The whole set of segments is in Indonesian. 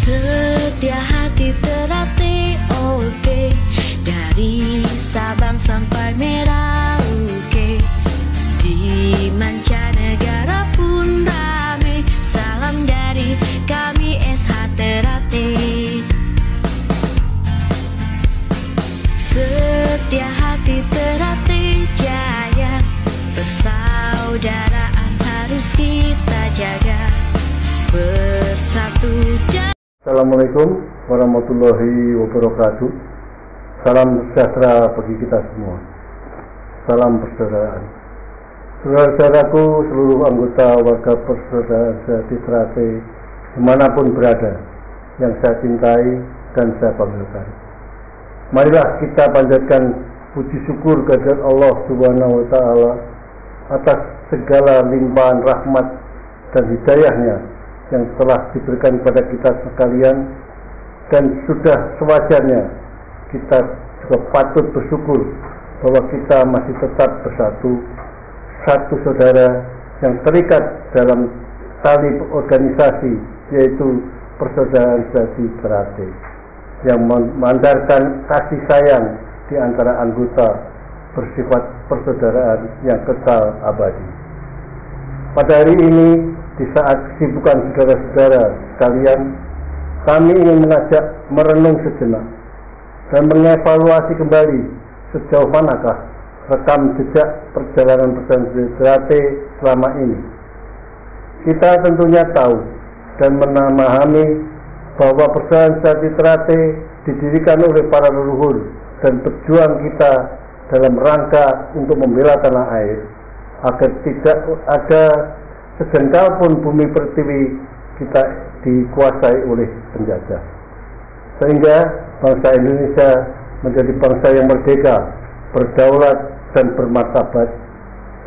Setia hati terlatih, oke. Dari Sabang sampai Merauke, di mancanegara pun rame. Salam dari kami SH Ternate. Setia hati Ternate jaya, persaudaraan harus kita jaga, bersatu dan Assalamualaikum warahmatullahi wabarakatuh. Salam sejahtera bagi kita semua. Salam persaudaraan. Saudara-saudaraku, seluruh anggota warga persaudaraan sejati Ternate dimanapun berada, yang saya cintai dan saya banggakan. Marilah kita panjatkan puji syukur kehadirat Allah Subhanahu wa Ta'ala atas segala limpahan rahmat dan hidayahnya yang telah diberikan kepada kita sekalian, dan sudah sewajarnya kita juga patut bersyukur bahwa kita masih tetap bersatu, satu saudara yang terikat dalam tali organisasi, yaitu Persaudaraan Sejati Ternate, yang memandarkan kasih sayang di antara anggota bersifat persaudaraan yang kekal abadi. Pada hari ini, di saat kesibukan saudara-saudara sekalian, kami ingin mengajak merenung sejenak dan mengevaluasi kembali sejauh manakah rekam jejak perjalanan Persaudaraan Ternate selama ini. Kita tentunya tahu dan memahami bahwa Persaudaraan Sejati Ternate didirikan oleh para leluhur dan pejuang kita dalam rangka untuk membela tanah air, agar tidak ada sejengkal pun bumi pertiwi kita dikuasai oleh penjajah, sehingga bangsa Indonesia menjadi bangsa yang merdeka, berdaulat dan bermartabat.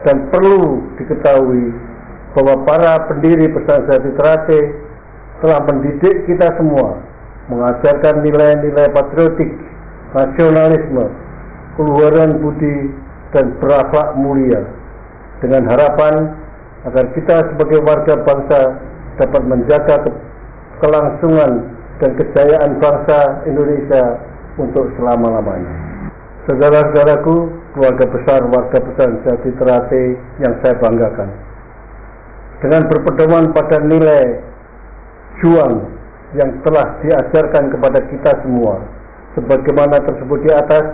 Dan perlu diketahui bahwa para pendiri Persaudaraan Sejati Ternate telah mendidik kita semua, mengajarkan nilai-nilai patriotik, nasionalisme, keluhuran budi dan berakhlak mulia, dengan harapan agar kita sebagai warga bangsa dapat menjaga kelangsungan dan kejayaan bangsa Indonesia untuk selama-lamanya. Saudara-saudaraku, keluarga besar warga Persaudaraan Sejati Ternate yang saya banggakan, dengan berpedoman pada nilai juang yang telah diajarkan kepada kita semua sebagaimana tersebut di atas,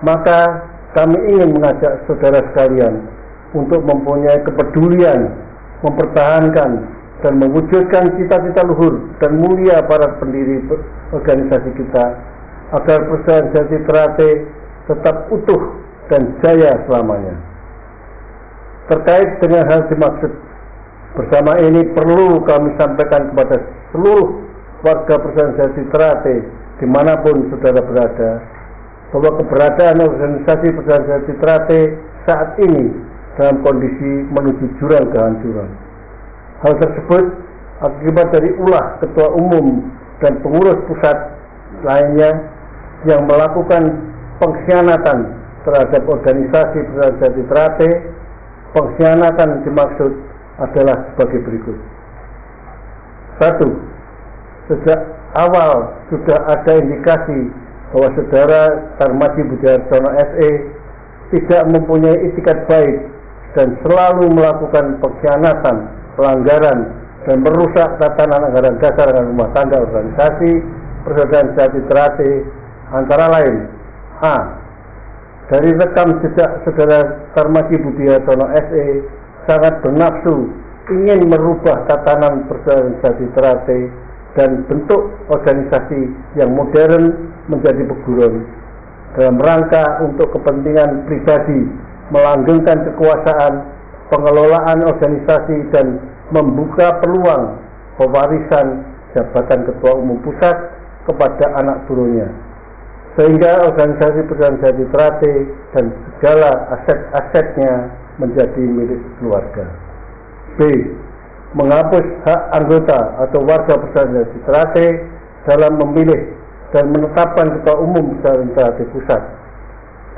maka kami ingin mengajak saudara sekalian untuk mempunyai kepedulian, mempertahankan dan mewujudkan cita-cita luhur dan mulia para pendiri organisasi kita, agar Persaudaraan Sejati Ternate tetap utuh dan jaya selamanya. Terkait dengan hal dimaksud bersama ini, perlu kami sampaikan kepada seluruh warga Persaudaraan Sejati Ternate dimanapun saudara berada, bahwa keberadaan organisasi Persaudaraan Sejati Ternate saat ini dalam kondisi menuju jurang kehancuran. Hal tersebut akibat dari ulah ketua umum dan pengurus pusat lainnya yang melakukan pengkhianatan terhadap organisasi Persaudaraan Sejati Ternate. Pengkhianatan dimaksud adalah sebagai berikut. 1. Sejak awal sudah ada indikasi bahwa saudara Tarmadji Budiartono SE tidak mempunyai itikat baik dan selalu melakukan pengkhianatan, pelanggaran, dan merusak tatanan anggaran dasar dan rumah tangga organisasi Persaudaraan Sejati Ternate, antara lain: A. Dari rekam jejak saudara Tarmadji Budiartono SE sangat bernafsu ingin merubah tatanan Persaudaraan Sejati Ternate dan bentuk organisasi yang modern menjadi peguron, dalam rangka untuk kepentingan pribadi, melanggengkan kekuasaan, pengelolaan organisasi, dan membuka peluang pewarisan jabatan Ketua Umum Pusat kepada anak turunnya, sehingga organisasi Persaudaraan Sejati Ternate dan segala aset-asetnya menjadi milik keluarga. B. Menghapus hak anggota atau warga Persaudaraan Sejati Ternate dalam memilih dan menetapkan Ketua Umum Persaudaraan Sejati Pusat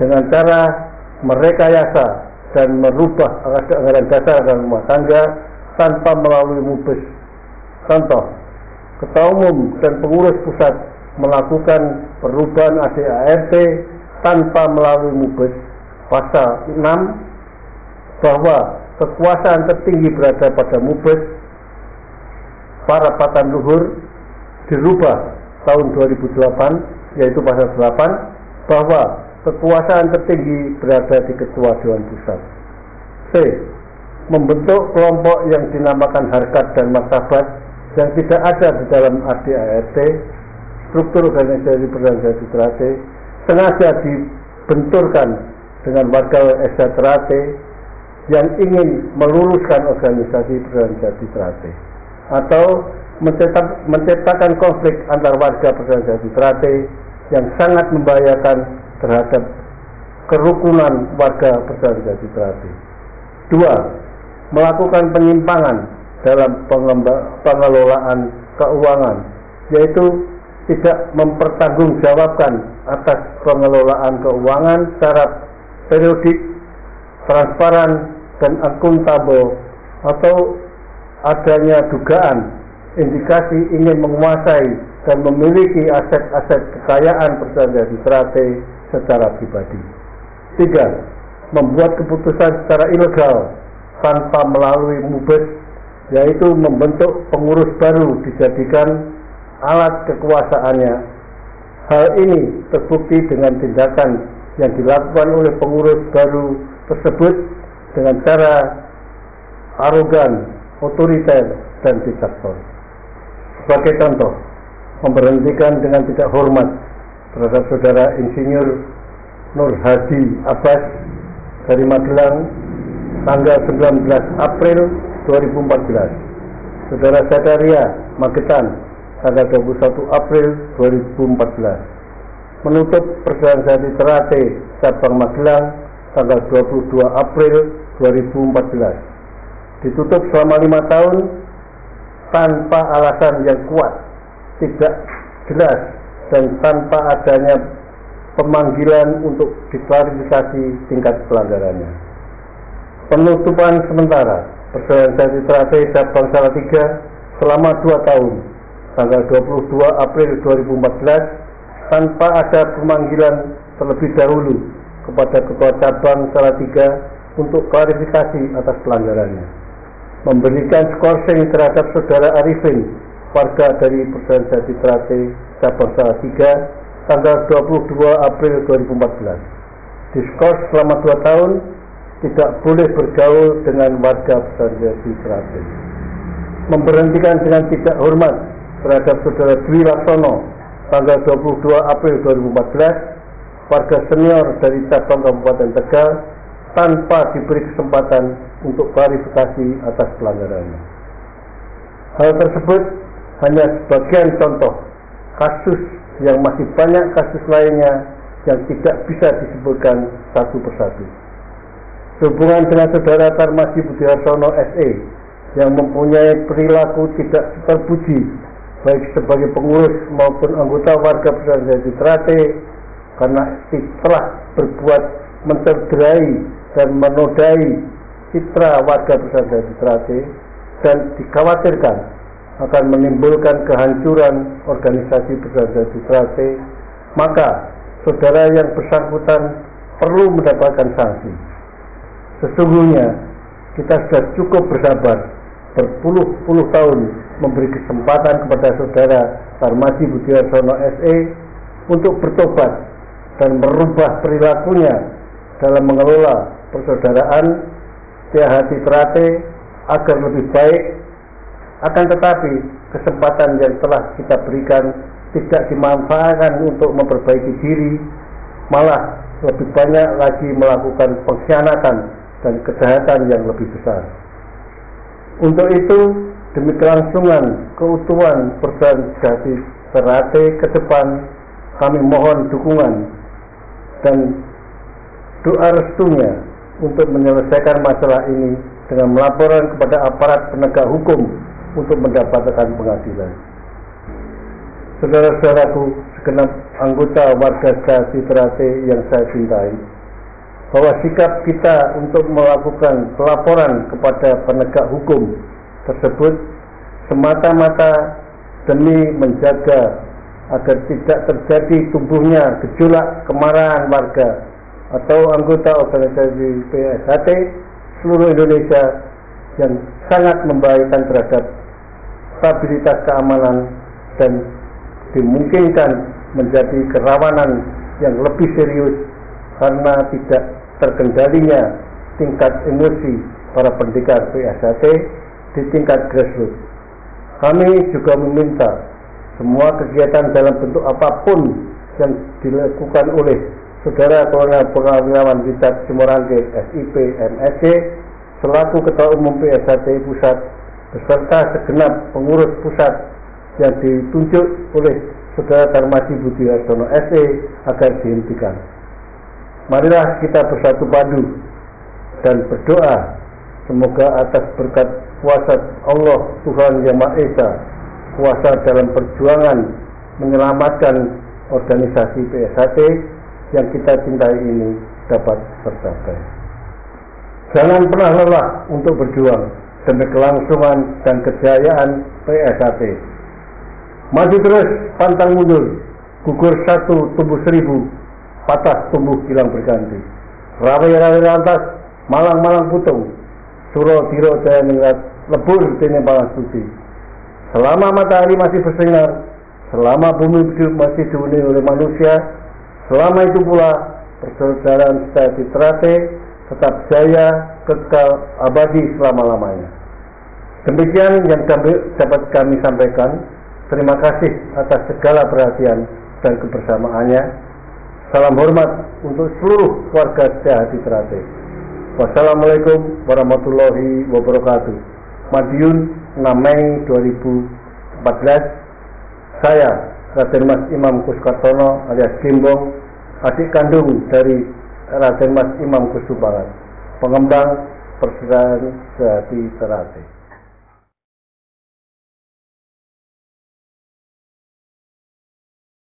dengan cara merekayasa dan merubah anggaran dasar dan rumah tangga tanpa melalui mubes. Contoh, Ketua Umum dan pengurus pusat melakukan perubahan ADART tanpa melalui mubes. Pasal 6, bahwa kekuasaan tertinggi berada pada mubes para patan luhur, dirubah tahun 2008, yaitu pasal 8, bahwa kekuasaan tertinggi berada di Ketua Dewan Pusat. C. Membentuk kelompok yang dinamakan harkat dan martabat yang tidak ada di dalam ADART, struktur organisasi Persaudaraan Sejati Ternate, sengaja dibenturkan dengan warga SJ Ternate yang ingin meluruskan organisasi Persaudaraan Sejati Ternate, atau menciptakan konflik antar warga Persaudaraan Sejati Ternate yang sangat membahayakan terhadap kerukunan warga Persaudaraan Sejati Ternate. 2. Melakukan penyimpangan dalam pengelolaan keuangan, yaitu tidak mempertanggungjawabkan atas pengelolaan keuangan secara periodik, transparan, dan akuntabel, atau adanya dugaan indikasi ingin menguasai dan memiliki aset-aset kekayaan Persaudaraan Sejati Ternate secara pribadi. 3. Membuat keputusan secara ilegal tanpa melalui mubes, yaitu membentuk pengurus baru dijadikan alat kekuasaannya. Hal ini terbukti dengan tindakan yang dilakukan oleh pengurus baru tersebut dengan cara arogan, otoriter, dan diktator. Sebagai contoh, memberhentikan dengan tidak hormat terhadap Saudara Insinyur Nur Hadi Abbas dari Magelang tanggal 19 April 2014, Saudara Zakaria Magetan tanggal 21 April 2014, menutup Persaudaraan Sejati Ternate cabang Magelang tanggal 22 April 2014, ditutup selama 5 tahun tanpa alasan yang kuat, tidak jelas, dan tanpa adanya pemanggilan untuk diklarifikasi tingkat pelanggarannya. Penutupan sementara Persaudaraan Sejati Ternate cabang Salatiga selama 2 tahun tanggal 22 April 2014 tanpa ada pemanggilan terlebih dahulu kepada Ketua Cabang Salatiga untuk klarifikasi atas pelanggarannya. Memberikan skorsing terhadap Saudara Arifin, warga dari Persaudaraan Sejati Ternate cabang Salatiga tanggal 22 April 2014. Diskors selama 2 tahun tidak boleh bergaul dengan warga Persaudaraan Sejati Ternate. Memberhentikan dengan tidak hormat terhadap Saudara Dwi Laksono tanggal 22 April 2014, warga senior dari cabang Kabupaten Tegal, tanpa diberi kesempatan untuk klarifikasi atas pelanggarannya. Hal tersebut hanya sebagian contoh kasus yang masih banyak kasus lainnya yang tidak bisa disebutkan satu persatu. Sehubungan dengan Saudara Tarmaji Budiarsono SE yang mempunyai perilaku tidak terpuji baik sebagai pengurus maupun anggota warga Persaudaraan Sejati Ternate, karena telah berbuat mencederai dan menodai citra warga Persaudaraan Sejati Ternate dan dikhawatirkan akan menimbulkan kehancuran organisasi Persaudaraan Sejati Ternate, maka saudara yang bersangkutan perlu mendapatkan sanksi. Sesungguhnya kita sudah cukup bersabar berpuluh-puluh tahun memberi kesempatan kepada Saudara Tarmaji Budiarsono SE untuk bertobat dan merubah perilakunya dalam mengelola persaudaraan Sejati Ternate agar lebih baik. Akan tetapi kesempatan yang telah kita berikan tidak dimanfaatkan untuk memperbaiki diri, malah lebih banyak lagi melakukan pengkhianatan dan kejahatan yang lebih besar. Untuk itu, demi kelangsungan keutuhan persaudaraan sejati Ternate ke depan, kami mohon dukungan dan doa restunya untuk menyelesaikan masalah ini dengan melaporkan kepada aparat penegak hukum untuk mendapatkan pengadilan. Saudara-saudaraku, segenap anggota warga sejati Ternate yang saya cintai, bahwa sikap kita untuk melakukan pelaporan kepada penegak hukum tersebut semata-mata demi menjaga agar tidak terjadi tumbuhnya gejolak kemarahan warga atau anggota organisasi PSHT seluruh Indonesia yang sangat membahayakan terhadap stabilitas keamanan dan dimungkinkan menjadi kerawanan yang lebih serius karena tidak terkendalinya tingkat emosi para pendekar PSHT di tingkat grassroots. Kami juga meminta semua kegiatan dalam bentuk apapun yang dilakukan oleh Saudara Kolonel Purnawirawan Richard Simorange, SIP, MSc, selaku Ketua Umum PSHT Pusat, beserta segenap pengurus pusat yang ditunjuk oleh Saudara Darmadi Budi Hartono, SE, agar dihentikan. Marilah kita bersatu padu dan berdoa semoga atas berkat kuasa Allah Tuhan Yang Maha Esa, kuasa dalam perjuangan menyelamatkan organisasi PSHT yang kita cintai ini dapat tercapai. Jangan pernah lelah untuk berjuang demi kelangsungan dan kejayaan PSHT. Maju terus, pantang mundur, gugur satu tumbuh seribu, patah tumbuh hilang berganti. Rawe-rawe lantas, malang-malang putung, suro tiro jaya ningrat, lebur tini balas suci. Selama matahari masih bersinar, selama bumi masih dihuni oleh manusia, selama itu pula persaudaraan sejati Ternate tetap jaya, kekal, abadi selama-lamanya. Demikian yang dapat kami sampaikan. Terima kasih atas segala perhatian dan kebersamaannya. Salam hormat untuk seluruh warga sejati Ternate. Wassalamualaikum warahmatullahi wabarakatuh. Madiun 6 Mei 2014. Saya Raden Mas Imam Kuskartono alias Gimbong, adik kandung dari Raden Mas Imam Kusubarat, pengembang persaudaraan sejati Ternate.